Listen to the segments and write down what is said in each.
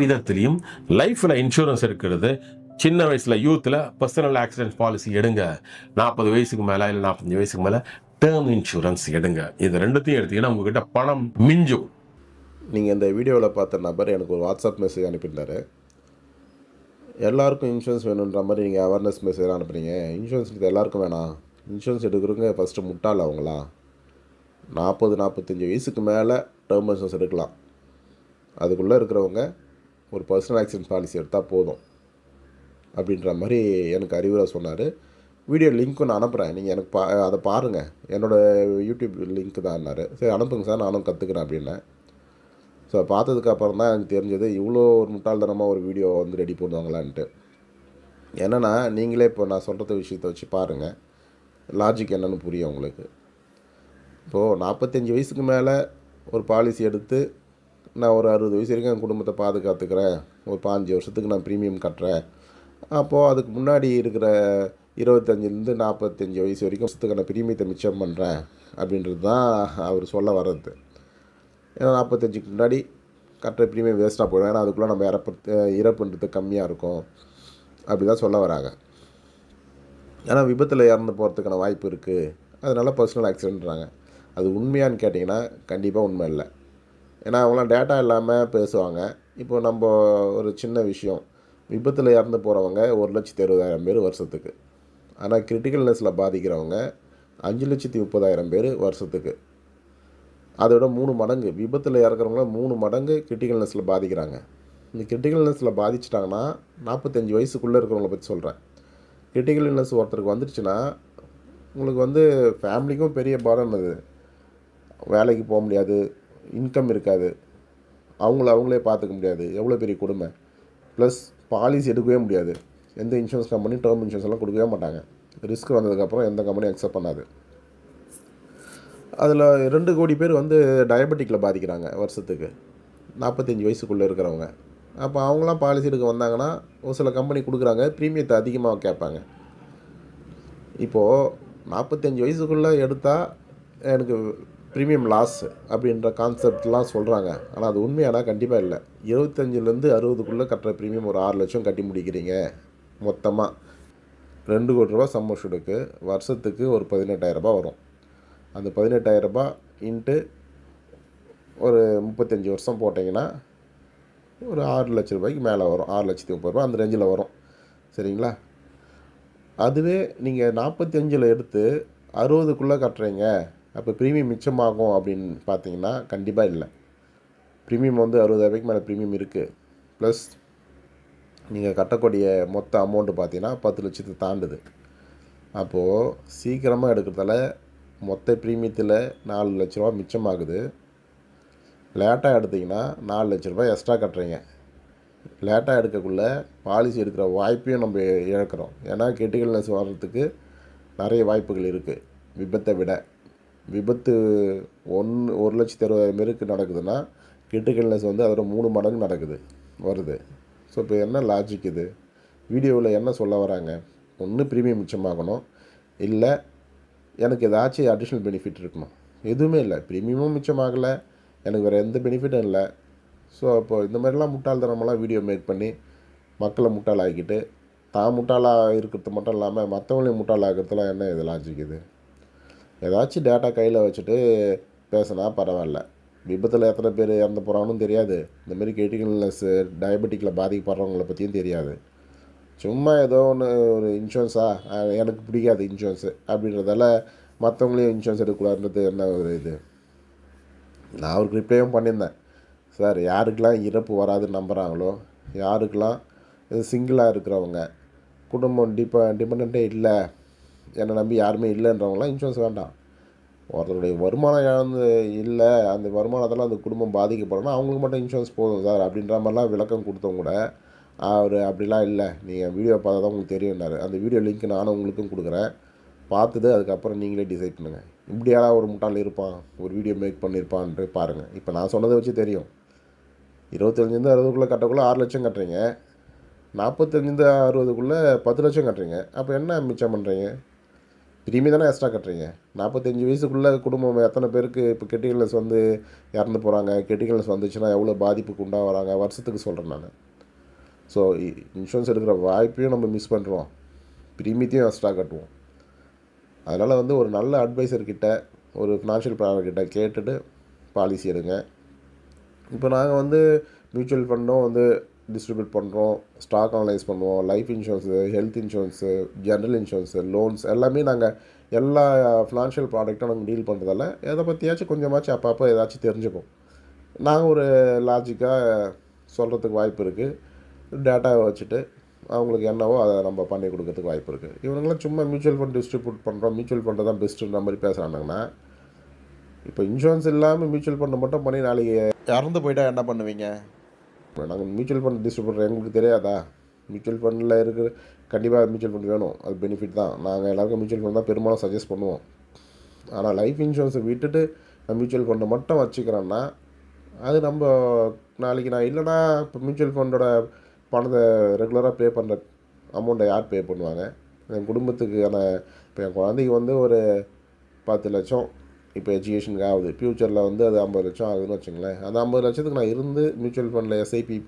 விதத்திலையும் லைஃப்ல இன்சூரன்ஸ் இருக்கிறது. சின்ன வயசுல யூத்தில் பர்சனல் ஆக்சிடென்ட் பாலிசி எடுங்க. 40 வயசுக்கு மேலே இல்லை 45 வயசுக்கு மேலே டேர்ம் இன்சூரன்ஸ் எடுங்க. இது ரெண்டுத்தையும் எடுத்தீங்கன்னா உங்ககிட்ட பணம் மிஞ்சும். நீங்கள் இந்த வீடியோவில் பார்த்த நபர் எனக்கு ஒரு வாட்ஸ்அப் மெசேஜ் அனுப்பியிருந்தார். எல்லாருக்கும் இன்சூரன்ஸ் வேணுன்ற மாதிரி நீங்கள் அவேர்னஸ் மெசேஜ் அனுப்புகிறீங்க. இன்சூரன்ஸ் இது எல்லாருக்கும் வேணாம். இன்சூரன்ஸ் எடுக்கிறவங்க ஃபஸ்ட்டு முட்டாள் அவங்களா. 40-45 வயசுக்கு மேலே டேர்ம் இன்சூரன்ஸ் எடுக்கலாம். அதுக்குள்ளே இருக்கிறவங்க ஒரு பர்சனல் ஆக்சிடென்ட் பாலிசி எடுத்தால் போதும் அப்படின்ற மாதிரி எனக்கு அறிவுரை சொன்னார். வீடியோ லிங்க்கும் நான் அனுப்புகிறேன், நீங்கள் எனக்கு அதை பாருங்கள். என்னோடய யூடியூப் லிங்க் தான்னாரு. சரி அனுப்புங்க சார், நானும் கற்றுக்குறேன் அப்படின்னேன். ஸோ பார்த்ததுக்கப்புறம் தான் எனக்கு தெரிஞ்சது இவ்வளோ ஒரு முட்டாள்தனமாக ஒரு வீடியோ வந்து ரெடி பண்ணுவாங்களான்ட்டு. என்னென்னா நீங்களே இப்போ நான் சொல்கிற விஷயத்தை வச்சு பாருங்கள், லாஜிக் என்னென்னு புரியும் உங்களுக்கு. இப்போது 45 வயசுக்கு மேலே ஒரு பாலிசி எடுத்து நான் ஒரு 60 வயசு வரைக்கும் என் குடும்பத்தை பாதுகாத்துக்கிறேன், ஒரு 5 வருஷத்துக்கு நான் ப்ரீமியம் கட்டுறேன். அப்போது அதுக்கு முன்னாடி இருக்கிற 25 45 வயசு வரைக்கும் வருஷத்துக்கான ப்ரீமியத்தை மிச்சம் பண்ணுறேன் அப்படின்றது தான் அவர் சொல்ல வர்றது. ஏன்னா 45க்கு முன்னாடி கட்டுற ப்ரீமியம் வேஸ்ட்டாக போயிடும், ஏன்னா அதுக்குள்ளே நம்ம இறப்புன்றது கம்மியாக இருக்கும் அப்படி தான் சொல்ல வராங்க. ஏன்னா விபத்தில் இறந்து போகிறதுக்கான வாய்ப்பு இருக்குது, அதனால் பர்சனல் ஆக்சிடென்ட்றாங்க. அது உண்மையான்னு கேட்டிங்கன்னா கண்டிப்பாக உண்மை இல்லை. ஏன்னா அவங்களாம் டேட்டா இல்லாமல் பேசுவாங்க. இப்போ நம்ம ஒரு சின்ன விஷயம், விபத்தில் இறந்து போகிறவங்க 1,60,000 பேர் வருஷத்துக்கு. ஆனால் கிரிட்டிக்கல்னஸில் பாதிக்கிறவங்க 5,30,000 பேர் வருஷத்துக்கு. அதோட 3 மடங்கு விபத்தில் இறக்குறவங்கள 3 மடங்கு கிரிட்டிக்கல்னஸில் பாதிக்கிறாங்க. இந்த கிரிட்டிக்கல்னஸில் பாதிச்சிட்டாங்கன்னா 45 வயசுக்குள்ளே இருக்கிறவங்கள பற்றி சொல்கிறேன். கிரிட்டிக்கல்னஸ் ஒருத்தருக்கு வந்துடுச்சுன்னா உங்களுக்கு வந்து ஃபேமிலிக்கும் பெரிய பாரம். அது வேலைக்கு போக முடியாது, இன்கம் இருக்காது, அவங்களே பார்த்துக்க முடியாது, எவ்வளோ பெரிய கொடுமை. ப்ளஸ் பாலிசி எடுக்கவே முடியாது. எந்த இன்சூரன்ஸ் கம்பெனி டேர்ம் இன்சூரன்ஸ் எல்லாம் கொடுக்கவே மாட்டாங்க. ரிஸ்க் வந்ததுக்கப்புறம் எந்த கம்பெனியும் அக்செப்ட் பண்ணாது. அதில் 2 கோடி பேர் வந்து டயபெட்டிக்கில் பாதிக்கிறாங்க வருஷத்துக்கு, 45 வயசுக்குள்ளே இருக்கிறவங்க. அப்போ அவங்களாம் பாலிசி எடுக்க வந்தாங்கன்னா ஒரு சில கம்பெனி கொடுக்குறாங்க, ப்ரீமியத்தை அதிகமாக கேட்பாங்க. இப்போது 45 வயசுக்குள்ளே எடுத்தால் எனக்கு ப்ரீமியம் லாஸ் அப்படின்ற கான்செப்ட்லாம் சொல்கிறாங்க. ஆனால் அது உண்மையானா கண்டிப்பாக இல்லை. 25லேருந்து 60க்குள்ளே கட்டுற ப்ரீமியம் ஒரு 6 லட்சம் கட்டி முடிக்கிறீங்க மொத்தமாக. 2 கோடி ரூபா சம் அஷ்யூர்டுக்கு வருஷத்துக்கு ஒரு 18,000 வரும். அந்த 18,000 இன்ட்டு ஒரு 35 வருஷம் போட்டிங்கன்னா ஒரு 6 லட்ச ரூபாய்க்கு மேலே வரும். 6,30,000 அந்த ரேஞ்சில் வரும். சரிங்களா? அதுவே நீங்கள் 45ல் எடுத்து 60க்குள்ளே கட்டுறீங்க, அப்போ ப்ரீமியம் மிச்சமாகும் அப்படின்னு பார்த்தீங்கன்னா கண்டிப்பாக இல்லை. ப்ரீமியம் வந்து 60,000 மேலே ப்ரீமியம் இருக்குது. ப்ளஸ் நீங்கள் கட்டக்கூடிய மொத்த அமௌண்ட்டு பார்த்தீங்கன்னா 10 லட்சத்தை தாண்டுது. அப்போது சீக்கிரமாக எடுக்கிறதால மொத்த ப்ரீமியத்தில் 4 லட்ச ரூபா மிச்சமாகுது. லேட்டாக எடுத்திங்கன்னா 4 லட்ச ரூபாய் எக்ஸ்ட்ரா கட்டுறீங்க. லேட்டாக எடுக்கக்குள்ளே பாலிசி எடுக்கிற வாய்ப்பையும் நம்ம இழக்கிறோம். ஏன்னா கிரிட்டிக்கல்னஸ் வர்றதுக்கு நிறைய வாய்ப்புகள் இருக்குது. விபத்தை விட விபத்து 1,60,000 பேருக்கு நடக்குதுன்னா கிரிட்டிக்கல்னஸ் வந்து அதோட 3 மடங்கு வருது. ஸோ இப்போ என்ன லாஜிக் இது? வீடியோவில் என்ன சொல்ல வராங்க? ஒன்று ப்ரீமியம் மிச்சமாகணும், இல்லை எனக்கு ஏதாச்சும் அடிஷ்னல் பெனிஃபிட் இருக்கணும். எதுவுமே இல்லை, ப்ரீமியமும் மிச்சமாகலை, எனக்கு வேறு எந்த பெனிஃபிட்டும் இல்லை. ஸோ அப்போது இந்த மாதிரிலாம் முட்டாள்தனமெல்லாம் வீடியோ மேக் பண்ணி மக்களை முட்டாளாக்கிட்டு தான் முட்டாளாக இருக்கிறது மட்டும் இல்லாமல் மற்றவங்களையும் முட்டாளாக்கிறதுலாம் என்ன இது லாஜிக் இது? ஏதாச்சும் டேட்டா கையில் வச்சுட்டு பேசினா பரவாயில்ல. விபத்தில் எத்தனை பேர் இறந்து போகிறாங்கன்னு தெரியாது, இந்தமாரி கிரிட்டிக்கல்னஸ் டயபெட்டிக்கில் பாதிக்கப்படுறவங்கள பற்றியும் தெரியாது. சும்மா ஏதோ ஒன்று ஒரு இன்சூரன்ஸாக எனக்கு பிடிக்காது இன்சூரன்ஸு அப்படின்றதால மற்றவங்களையும் இன்சூரன்ஸ் எடுக்கக்கூடாதுன்றது என்ன ஒரு இது? நான் ஒரு ரிப்ளையும் பண்ணியிருந்தேன். சார், யாருக்கெல்லாம் இறப்பு வராதுன்னு நம்புகிறாங்களோ, யாருக்கெல்லாம் சிங்கிளாக இருக்கிறவங்க, குடும்பம் டிபெண்ட்டே இல்லை, என்னை நம்பி யாருமே இல்லைன்றவங்களாம் இன்சூரன்ஸ் வேண்டாம். ஒருத்தருடைய வருமானம் இழந்து இல்லை, அந்த வருமானத்தில் அந்த குடும்பம் பாதிக்கப்படணும், அவங்களுக்கு மட்டும் இன்சூரன்ஸ் போதும் சார் அப்படின்ற மாதிரிலாம் விளக்கம் கொடுத்தவங்க கூட அவர் அப்படிலாம் இல்லை, நீங்கள் வீடியோ பார்த்தா தான் உங்களுக்கு தெரியும்னாரு. அந்த வீடியோ லிங்க் நானும் உங்களுக்கும் கொடுக்குறேன், பார்த்துட்டு அதுக்கப்புறம் நீங்களே டிசைட் பண்ணுங்கள். இப்படியாடா ஒரு முட்டாள் இருப்பான், ஒரு வீடியோ மேக் பண்ணியிருப்பான்ட்டு பாருங்கள். இப்போ நான் சொன்னதை வச்சு தெரியும். 25லேருந்து 60க்குள்ளே கட்டக்குள்ளே 6 லட்சம் கட்டுறீங்க, 45லேருந்து 60க்குள்ளே 10 லட்சம் கட்டுறீங்க. அப்போ என்ன மிச்சம் பண்ணுறீங்க? ப்ரீமியம் தானே எக்ஸ்ட்ரா கட்டுறீங்க. 45 வயசுக்குள்ளே குடும்பம் எத்தனை பேருக்கு இப்போ கிரிட்டிகல்னஸ் வந்து இறந்து போகிறாங்க, கிரிட்டிகல்னஸ் வந்துச்சுன்னா எவ்வளோ பாதிப்புக்கு உண்டாகிறாங்க வருஷத்துக்கு சொல்கிறேன் நான். ஸோ இன்சூரன்ஸ் எடுக்கிற வாய்ப்பையும் நம்ம மிஸ் பண்ணுறோம், ப்ரீமியத்தையும் எக்ஸ்ட்ரா கட்டுவோம். அதனால் வந்து ஒரு நல்ல அட்வைசர்கிட்ட, ஒரு ஃபினான்ஷியல் பிளானர்கிட்ட கேட்டுட்டு பாலிசி எடுங்க. இப்போ நாங்கள் வந்து மியூச்சுவல் ஃபண்டும் வந்து டிஸ்ட்ரிபியூட் பண்ணுறோம், ஸ்டாக் அனலைஸ் பண்ணுவோம், life insurance, health insurance, general insurance, loans எல்லாமே நாங்கள் எல்லா ஃபினான்ஷியல் ப்ராடக்ட்டும் நாங்கள் டீல் பண்ணுறதால எதை பற்றியாச்சும் கொஞ்சமாச்சும் அப்பப்போ ஏதாச்சும் தெரிஞ்சுப்போம். நாங்கள் ஒரு லாஜிக்காக சொல்கிறதுக்கு வாய்ப்பு இருக்குது. டேட்டாவை வச்சுட்டு அவங்களுக்கு என்னவோ அதை நம்ம பண்ணி கொடுக்கறதுக்கு வாய்ப்பு இருக்குது. இவங்களாம் சும்மா மியூச்சுவல் ஃபண்ட் டிஸ்ட்ரிபியூட் பண்ணுறோம், மியூச்சுவல் ஃபண்டு தான் பெஸ்ட்டுன்ற மாதிரி பேசுகிறாங்கன்னா, இப்போ இன்சூரன்ஸ் இல்லாமல் மியூச்சுவல் ஃபண்டை மட்டும் பண்ணி நாளைக்கு இறந்து போயிட்டா என்ன பண்ணுவீங்க? நாங்கள் மியூச்சுவல் ஃபண்ட் டிஸ்ட்ரிபியூட்டர் எங்களுக்கு தெரியாதா? மியூச்சுவல் ஃபண்டில் இருக்கிற கண்டிப்பாக மியூச்சுவல் ஃபண்ட் வேணும், அது பெனிஃபிட் தான். நாங்கள் எல்லாருக்கும் மியூச்சுவல் ஃபண்ட் தான் பெரும்பாலும் சஜஸ்ட் பண்ணுவோம். ஆனால் லைஃப் இன்சூரன்ஸை விட்டுட்டு நான் மியூச்சுவல் ஃபண்டை மட்டும் வச்சுக்கிறேன்னா, அது நம்ம நாளைக்கு நான் இல்லைனா இப்போ மியூச்சுவல் ஃபண்டோட பணத்தை ரெகுலராக பே பண்ணுற அமௌண்ட்டை யார் பே பண்ணுவாங்க? என் குடும்பத்துக்கான இப்போ என் குழந்தைக்கு வந்து ஒரு 10 லட்சம் இப்போ எஜுகேஷனுக்கு ஆகுது, ஃப்யூச்சரில் வந்து அது 50 லட்சம் ஆகுதுன்னு வச்சுங்களேன். அந்த 50 லட்சத்துக்கு நான் இருந்து மியூச்சுவல் ஃபண்டில் எஸ்ஐபி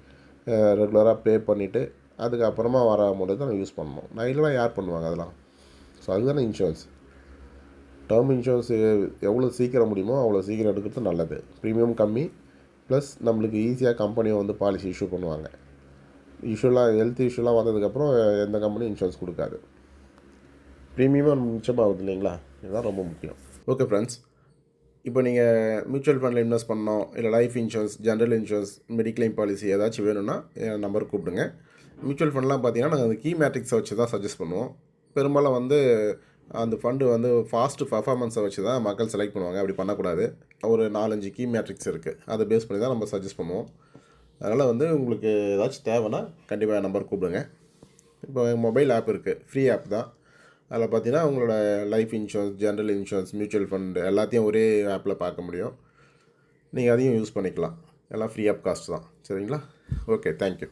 ரெகுலராக பே பண்ணிவிட்டு அதுக்கப்புறமா வர அமௌண்ட்டு தான் நான் யூஸ் பண்ணணும். நான் இல்லைனா யார் பண்ணுவாங்க அதெல்லாம்? ஸோ அதுதானே இன்சூரன்ஸ். டேர்ம் இன்சூரன்ஸ் எவ்வளோ சீக்கிரம் முடியுமோ அவ்வளோ சீக்கிரம் எடுக்கிறது நல்லது. ப்ரீமியம் கம்மி, ப்ளஸ் நம்மளுக்கு ஈஸியாக கம்பெனியை வந்து பாலிசி இஷ்யூ பண்ணுவாங்க. ஹெல்த் இஷ்யூலாம் வந்ததுக்கப்புறம் எந்த கம்பெனியும் இன்சூரன்ஸ் கொடுக்காது. ப்ரீமியமாக மிச்சமாகுது இல்லைங்களா? இதுதான் ரொம்ப முக்கியம். ஓகே ஃப்ரெண்ட்ஸ், இப்போ நீங்கள் மியூச்சுவல் ஃபண்டில் இன்வெஸ்ட் பண்ணோம், இல்லை life insurance, general insurance, mediclaim policy ஏதாச்சும் வேணும்னா என் நம்பர் கூப்பிடுங்க. மியூச்சுவல் ஃபண்ட்லாம் பார்த்தீங்கன்னா நாங்கள் அந்த கீ மேட்ரிக்ஸை வச்சு தான் சஜஸ்ட் பண்ணுவோம். பெரும்பாலும் வந்து அந்த ஃபண்டு வந்து ஃபாஸ்ட்டு பர்ஃபார்மன்ஸை வச்சு தான் மக்கள் செலக்ட் பண்ணுவாங்க. அப்படி பண்ணக்கூடாது. ஒரு 4-5 கீ மேட்ரிக்ஸ் இருக்குது, அதை பேஸ் பண்ணி தான் நம்ம சஜஸ்ட் பண்ணுவோம். அதனால் வந்து உங்களுக்கு ஏதாச்சும் தேவைன்னா கண்டிப்பாக என் நம்பர் கூப்பிடுங்க. இப்போ மொபைல் ஆப் இருக்குது, ஃப்ரீ ஆப் தான். அதில் பார்த்தீங்கன்னா உங்களோட life insurance, general insurance, mutual fund எல்லாத்தையும் ஒரே ஆப்பில் பார்க்க முடியும். நீங்கள் அதையும் யூஸ் பண்ணிக்கலாம். எல்லாம் ஃப்ரீ ஆஃப் காஸ்ட் தான். சரிங்களா? Okay, thank you.